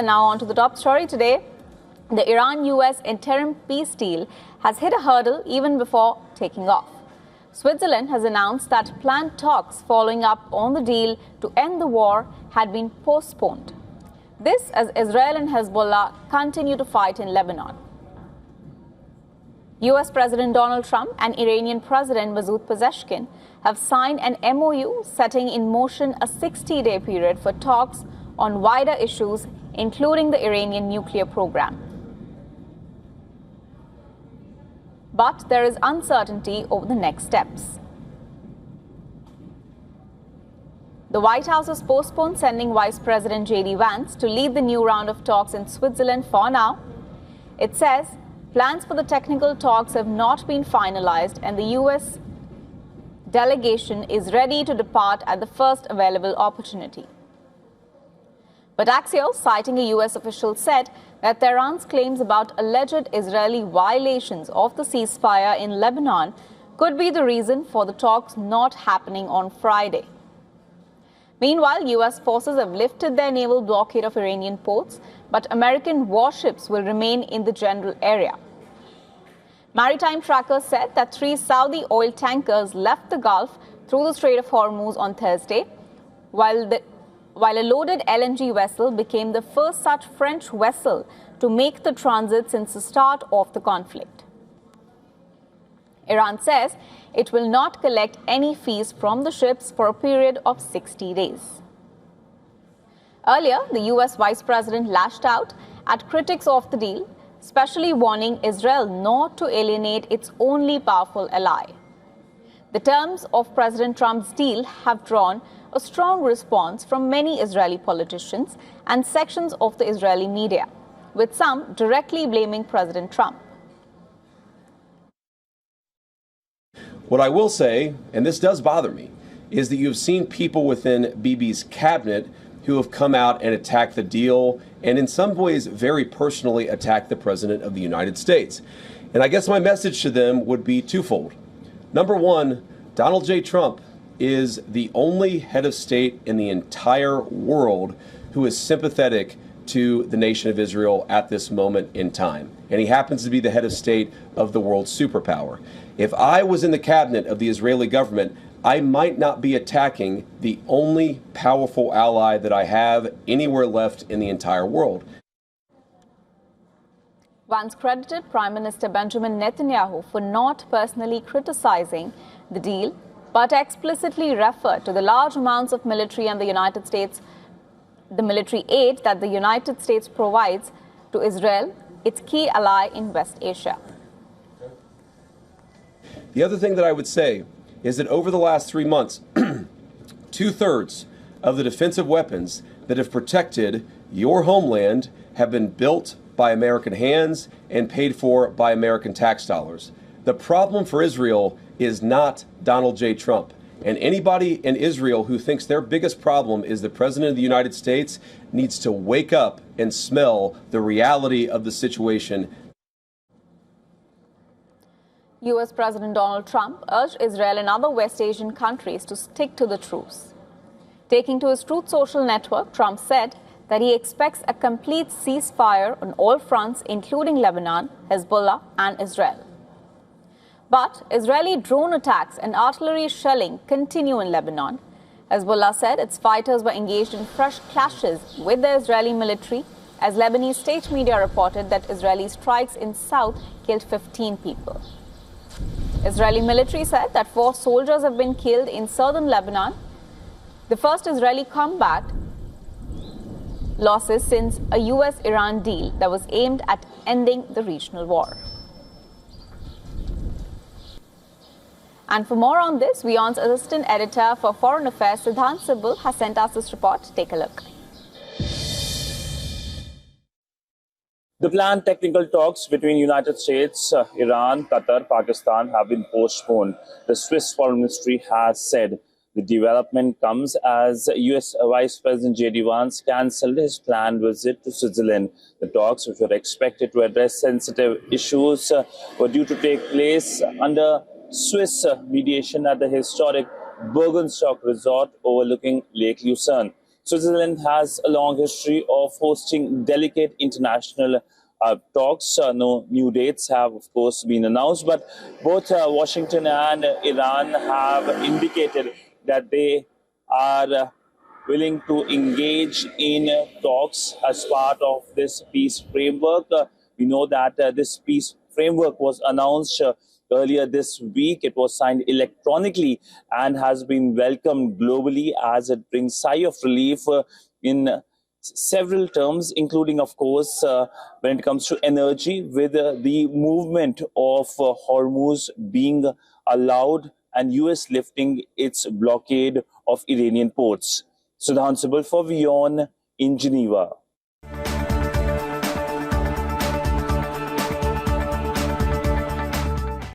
And now on to the top story today. The Iran-US interim peace deal has hit a hurdle even before taking off. Switzerland has announced that planned talks following up on the deal to end the war had been postponed. This as Israel and Hezbollah continue to fight in Lebanon. US President Donald Trump and Iranian President Masoud Pezeshkian have signed an MOU setting in motion a 60-day period for talks on wider issues, including the Iranian nuclear program. But there is uncertainty over the next steps. The White House has postponed sending Vice President J.D. Vance to lead the new round of talks in Switzerland for now. It says plans for the technical talks have not been finalized and the U.S. delegation is ready to depart at the first available opportunity. But Axios, citing a U.S. official, said that Tehran's claims about alleged Israeli violations of the ceasefire in Lebanon could be the reason for the talks not happening on Friday. Meanwhile, U.S. forces have lifted their naval blockade of Iranian ports, but American warships will remain in the general area. Maritime trackers said that 3 Saudi oil tankers left the Gulf through the Strait of Hormuz on Thursday, while a loaded LNG vessel became the first such French vessel to make the transit since the start of the conflict. Iran says it will not collect any fees from the ships for a period of 60 days. Earlier, the US Vice President lashed out at critics of the deal, especially warning Israel not to alienate its only powerful ally. The terms of President Trump's deal have drawn a strong response from many Israeli politicians and sections of the Israeli media, with some directly blaming President Trump. What I will say, and this does bother me, is that you've seen people within Bibi's cabinet who have come out and attacked the deal and in some ways very personally attacked the President of the United States. And I guess my message to them would be twofold. Number one, Donald J. Trump is the only head of state in the entire world who is sympathetic to the nation of Israel at this moment in time. And he happens to be the head of state of the world's superpower. If I was in the cabinet of the Israeli government, I might not be attacking the only powerful ally that I have anywhere left in the entire world. Vance credited Prime Minister Benjamin Netanyahu for not personally criticizing the deal, but explicitly referred to the large amounts of military and the military aid that the United States provides to Israel, its key ally in West Asia. The other thing that I would say is that over the last 3 months, 2/3 of the defensive weapons that have protected your homeland have been built by American hands and paid for by American tax dollars. The problem for Israel is not Donald J. Trump. And anybody in Israel who thinks their biggest problem is the President of the United States needs to wake up and smell the reality of the situation. U.S. President Donald Trump urged Israel and other West Asian countries to stick to the truce. Taking to his Truth Social network, Trump said that he expects a complete ceasefire on all fronts, including Lebanon, Hezbollah, and Israel. But Israeli drone attacks and artillery shelling continue in Lebanon. Hezbollah said its fighters were engaged in fresh clashes with the Israeli military, as Lebanese state media reported that Israeli strikes in south killed 15 people. Israeli military said that 4 soldiers have been killed in southern Lebanon, the first Israeli combat losses since a US-Iran deal that was aimed at ending the regional war. And for more on this, WION's Assistant Editor for Foreign Affairs, Siddhant Sibal, has sent us this report. Take a look. The planned technical talks between United States, Iran, Qatar, Pakistan have been postponed. The Swiss Foreign Ministry has said the development comes as US Vice President J.D. Vance cancelled his planned visit to Switzerland. The talks, which were expected to address sensitive issues, were due to take place under Swiss mediation at the historic Bürgenstock resort overlooking Lake Lucerne. Switzerland has a long history of hosting delicate international talks. No new dates have, of course, been announced, but both Washington and Iran have indicated that they are willing to engage in talks as part of this peace framework. We know that this peace framework was announced earlier this week. It was signed electronically and has been welcomed globally as it brings sigh of relief in several terms, including, of course, when it comes to energy, with the movement of Hormuz being allowed and US lifting its blockade of Iranian ports. Sudhan Sibal for WION in Geneva.